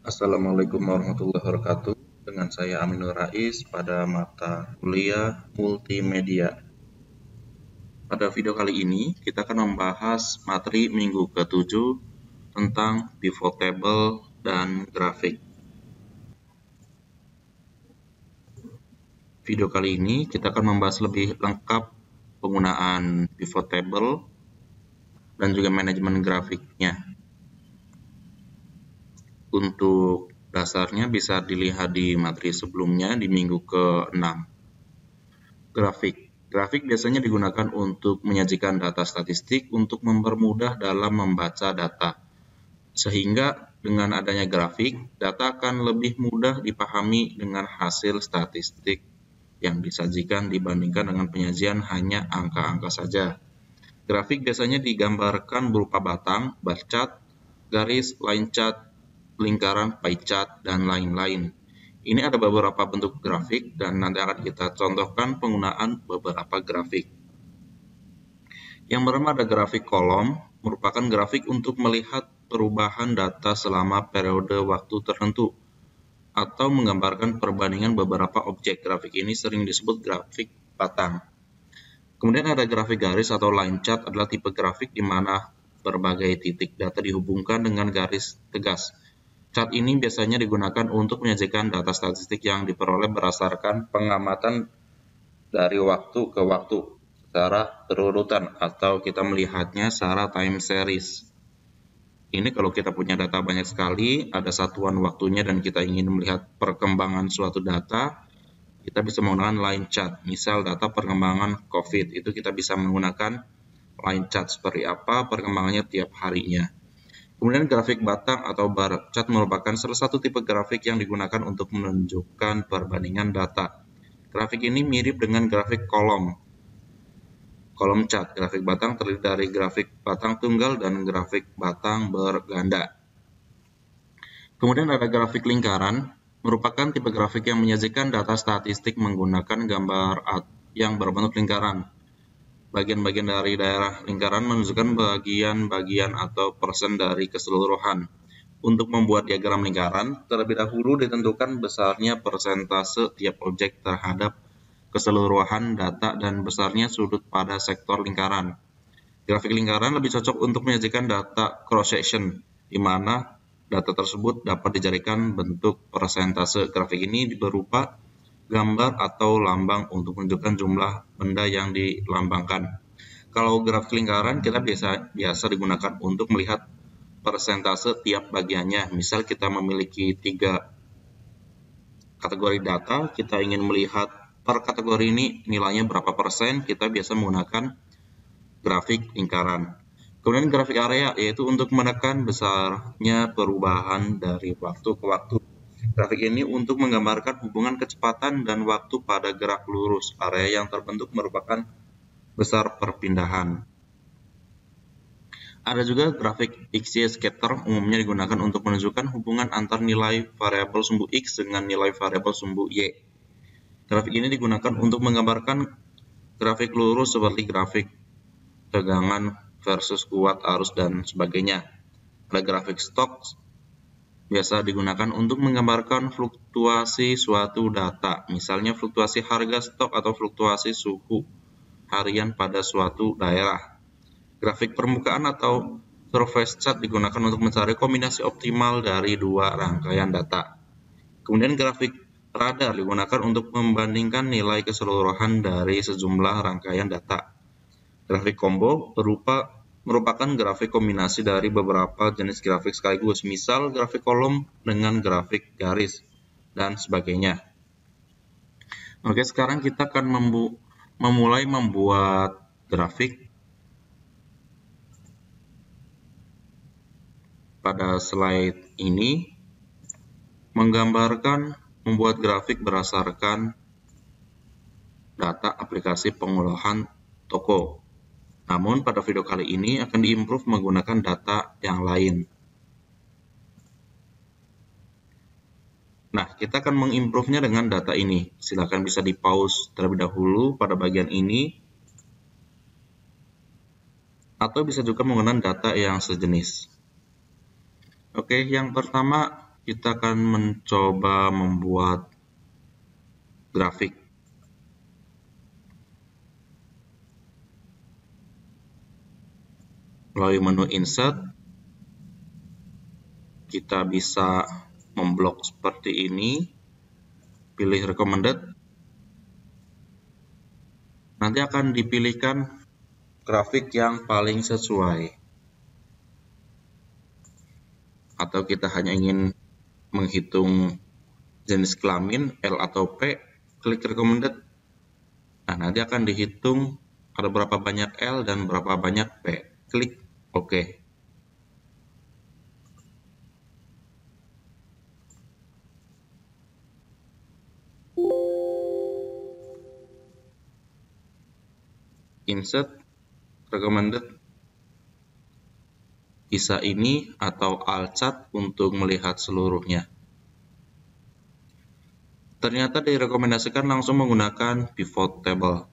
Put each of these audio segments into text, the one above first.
Assalamualaikum warahmatullahi wabarakatuh. Dengan saya Aminur Rais pada mata kuliah Multimedia. Pada video kali ini kita akan membahas materi minggu ke-7 tentang pivot table dan grafik. Video kali ini kita akan membahas lebih lengkap penggunaan pivot table dan juga manajemen grafiknya. Untuk dasarnya bisa dilihat di materi sebelumnya di minggu ke-6. Grafik biasanya digunakan untuk menyajikan data statistik untuk mempermudah dalam membaca data. Sehingga dengan adanya grafik, data akan lebih mudah dipahami dengan hasil statistik yang disajikan dibandingkan dengan penyajian hanya angka-angka saja. Grafik biasanya digambarkan berupa batang, bar chart, garis, line chart, lingkaran, pie chart, dan lain-lain. Ini ada beberapa bentuk grafik dan nanti akan kita contohkan penggunaan beberapa grafik. Yang pertama ada grafik kolom, merupakan grafik untuk melihat perubahan data selama periode waktu tertentu atau menggambarkan perbandingan beberapa objek. Grafik ini sering disebut grafik batang. Kemudian ada grafik garis atau line chart adalah tipe grafik di mana berbagai titik data dihubungkan dengan garis tegas. Chart ini biasanya digunakan untuk menyajikan data statistik yang diperoleh berdasarkan pengamatan dari waktu ke waktu secara berurutan atau kita melihatnya secara time series. Ini kalau kita punya data banyak sekali, ada satuan waktunya dan kita ingin melihat perkembangan suatu data, kita bisa menggunakan line chart. Misal data perkembangan COVID, itu kita bisa menggunakan line chart seperti apa perkembangannya tiap harinya. Kemudian grafik batang atau bar chart merupakan salah satu tipe grafik yang digunakan untuk menunjukkan perbandingan data. Grafik ini mirip dengan grafik kolom chart. Grafik batang terdiri dari grafik batang tunggal dan grafik batang berganda. Kemudian ada grafik lingkaran, merupakan tipe grafik yang menyajikan data statistik menggunakan gambar yang berbentuk lingkaran. Bagian-bagian dari daerah lingkaran menunjukkan bagian-bagian atau persen dari keseluruhan. Untuk membuat diagram lingkaran, terlebih dahulu ditentukan besarnya persentase tiap objek terhadap keseluruhan data dan besarnya sudut pada sektor lingkaran. Grafik lingkaran lebih cocok untuk menyajikan data cross-section, di mana data tersebut dapat dijadikan bentuk persentase. Grafik ini berupa gambar atau lambang untuk menunjukkan jumlah benda yang dilambangkan. Kalau grafik lingkaran kita biasa digunakan untuk melihat persentase tiap bagiannya. Misal kita memiliki 3 kategori data, kita ingin melihat per kategori ini nilainya berapa persen, kita biasa menggunakan grafik lingkaran. Kemudian grafik area, yaitu untuk menekan besarnya perubahan dari waktu ke waktu. Grafik ini untuk menggambarkan hubungan kecepatan dan waktu pada gerak lurus. Area yang terbentuk merupakan besar perpindahan. Ada juga grafik XY scatter, umumnya digunakan untuk menunjukkan hubungan antar nilai variabel sumbu X dengan nilai variabel sumbu Y. Grafik ini digunakan untuk menggambarkan grafik lurus seperti grafik tegangan versus kuat arus dan sebagainya. Ada grafik stok, biasa digunakan untuk menggambarkan fluktuasi suatu data, misalnya fluktuasi harga stok atau fluktuasi suhu harian pada suatu daerah. Grafik permukaan atau surface chart digunakan untuk mencari kombinasi optimal dari dua rangkaian data. Kemudian grafik radar digunakan untuk membandingkan nilai keseluruhan dari sejumlah rangkaian data. Grafik combo merupakan grafik kombinasi dari beberapa jenis grafik sekaligus, misal grafik kolom dengan grafik garis, dan sebagainya. Oke, sekarang kita akan memulai membuat grafik. Pada slide ini menggambarkan membuat grafik berdasarkan data aplikasi pengolahan toko. Namun pada video kali ini akan diimprove menggunakan data yang lain. Nah, kita akan mengimprove-nya dengan data ini. Silakan bisa di-pause terlebih dahulu pada bagian ini. Atau bisa juga menggunakan data yang sejenis. Oke, yang pertama kita akan mencoba membuat grafik. Melalui menu Insert, kita bisa memblok seperti ini, pilih Recommended, nanti akan dipilihkan grafik yang paling sesuai. Atau kita hanya ingin menghitung jenis kelamin L atau P, klik Recommended. Nah, nanti akan dihitung ada berapa banyak L dan berapa banyak P. Klik OK. Insert, Recommended, bisa ini atau Alt Chart untuk melihat seluruhnya. Ternyata direkomendasikan langsung menggunakan pivot table.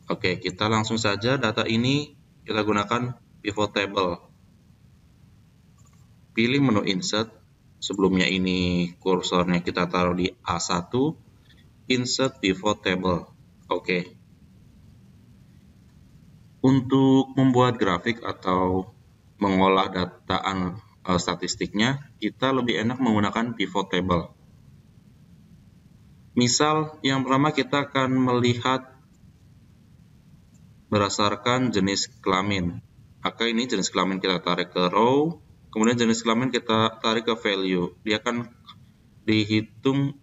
Oke, kita langsung saja data ini kita gunakan pivot table. Pilih menu Insert. Sebelumnya ini kursornya kita taruh di A1. Insert pivot table. Oke. Untuk membuat grafik atau mengolah data statistiknya, kita lebih enak menggunakan pivot table. Misal, yang pertama kita akan melihat berdasarkan jenis kelamin. Maka ini jenis kelamin kita tarik ke row, kemudian jenis kelamin kita tarik ke value. Dia akan dihitung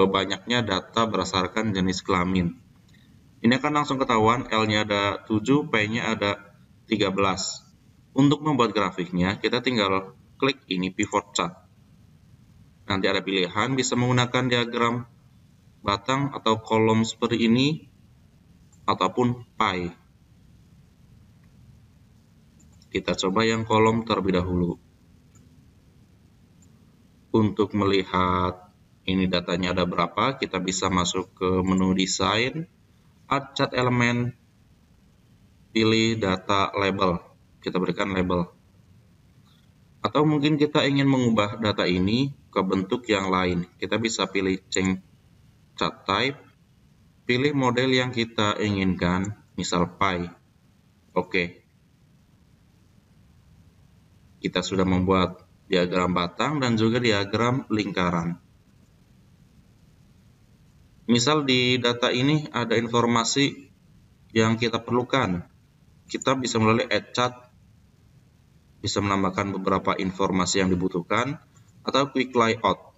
banyaknya data berdasarkan jenis kelamin. Ini akan langsung ketahuan, L-nya ada 7, P-nya ada 13. Untuk membuat grafiknya, kita tinggal klik ini pivot chart. Nanti ada pilihan, bisa menggunakan diagram batang atau kolom seperti ini, ataupun pie. Kita coba yang kolom terlebih dahulu. Untuk melihat ini datanya ada berapa, kita bisa masuk ke menu desain, add chart element, pilih data label, kita berikan label. Atau mungkin kita ingin mengubah data ini ke bentuk yang lain, kita bisa pilih change chart type, pilih model yang kita inginkan, misal pie. Oke. Kita sudah membuat diagram batang dan juga diagram lingkaran. Misal di data ini ada informasi yang kita perlukan. Kita bisa melalui add chart, bisa menambahkan beberapa informasi yang dibutuhkan, atau quick layout.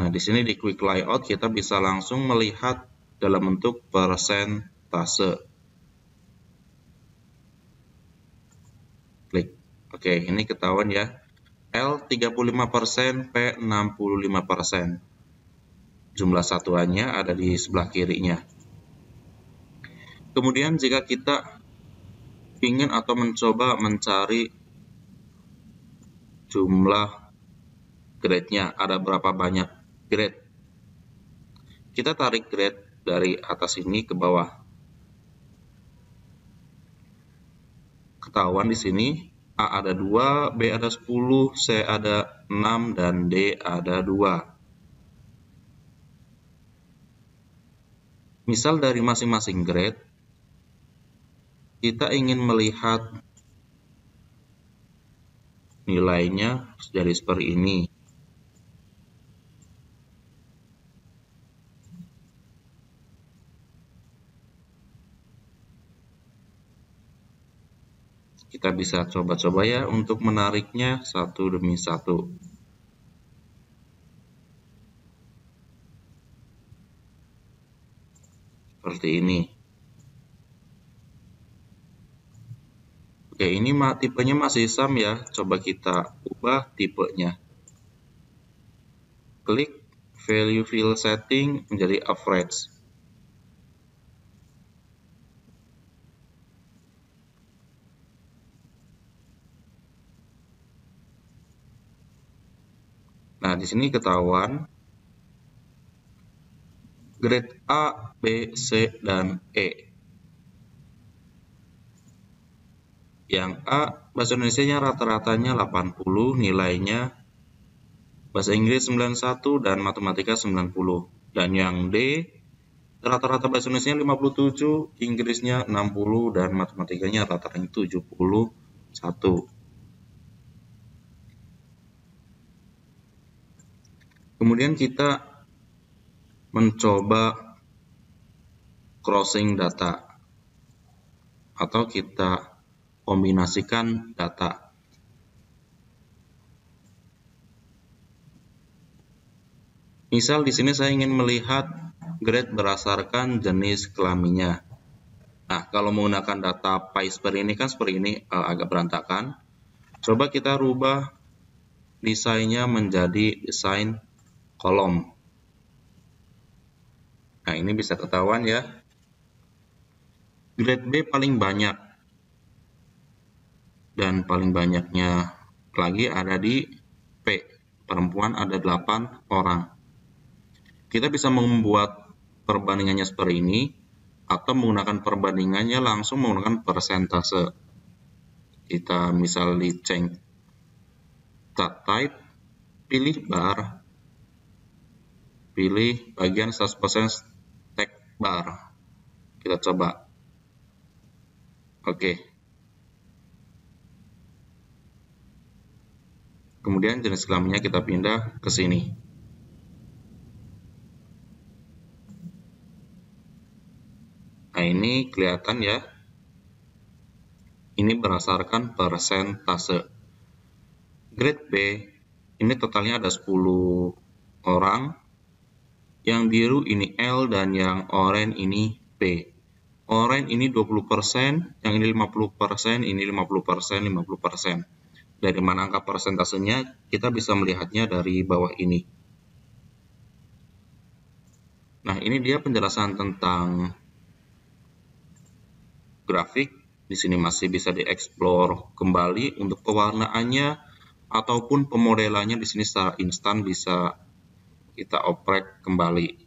Nah, di sini di quick layout kita bisa langsung melihat dalam bentuk persentase. Klik. Oke, ini ketahuan ya. L 35%, P 65%. Jumlah satuannya ada di sebelah kirinya. Kemudian jika kita ingin atau mencoba mencari jumlah grade-nya, ada berapa banyak grade. Kita tarik grade dari atas ini ke bawah. Ketahuan di sini A ada 2, B ada 10, C ada 6, dan D ada 2. Misal dari masing-masing grade, kita ingin melihat nilainya jadi seperti ini. Kita bisa coba-coba ya untuk menariknya satu demi satu. Seperti ini. Oke, ini tipenya masih sam ya. Coba kita ubah tipenya. Klik value fill setting menjadi average. Nah, di sini ketahuan grade A, B, C, dan E. Yang A bahasa Indonesia-nya rata-ratanya 80, nilainya bahasa Inggris 91 dan matematika 90. Dan yang D, rata-rata bahasa Indonesia 57, Inggrisnya 60 dan matematikanya rata-ratanya 71. Kemudian kita mencoba crossing data atau kita kombinasikan data. Misal di sini saya ingin melihat grade berdasarkan jenis kelaminnya. Nah, kalau menggunakan data PySphere ini kan seperti ini, agak berantakan. Coba kita rubah desainnya menjadi desain kolom. Nah, ini bisa ketahuan ya. Grade B paling banyak. Dan paling banyaknya lagi ada di P. Perempuan ada 8 orang. Kita bisa membuat perbandingannya seperti ini, atau menggunakan perbandingannya langsung menggunakan persentase. Kita misal di change data type, pilih bar, pilih bagian 100% stack bar. Kita coba. Oke. Kemudian jenis kelaminnya kita pindah ke sini. Nah, ini kelihatan ya. Ini berdasarkan persentase. Grade B, ini totalnya ada 10 orang. Yang biru ini L dan yang oranye ini P. Oranye ini 20%, yang ini 50%, ini 50%, 50%. Dari mana angka persentasenya? Kita bisa melihatnya dari bawah ini. Nah, ini dia penjelasan tentang grafik. Di sini masih bisa dieksplor kembali untuk pewarnaannya ataupun pemodelannya. Di sini secara instan bisa kita oprek kembali.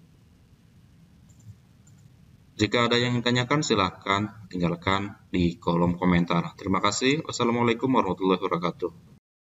Jika ada yang ditanyakan, silahkan tinggalkan di kolom komentar. Terima kasih. Wassalamualaikum warahmatullahi wabarakatuh.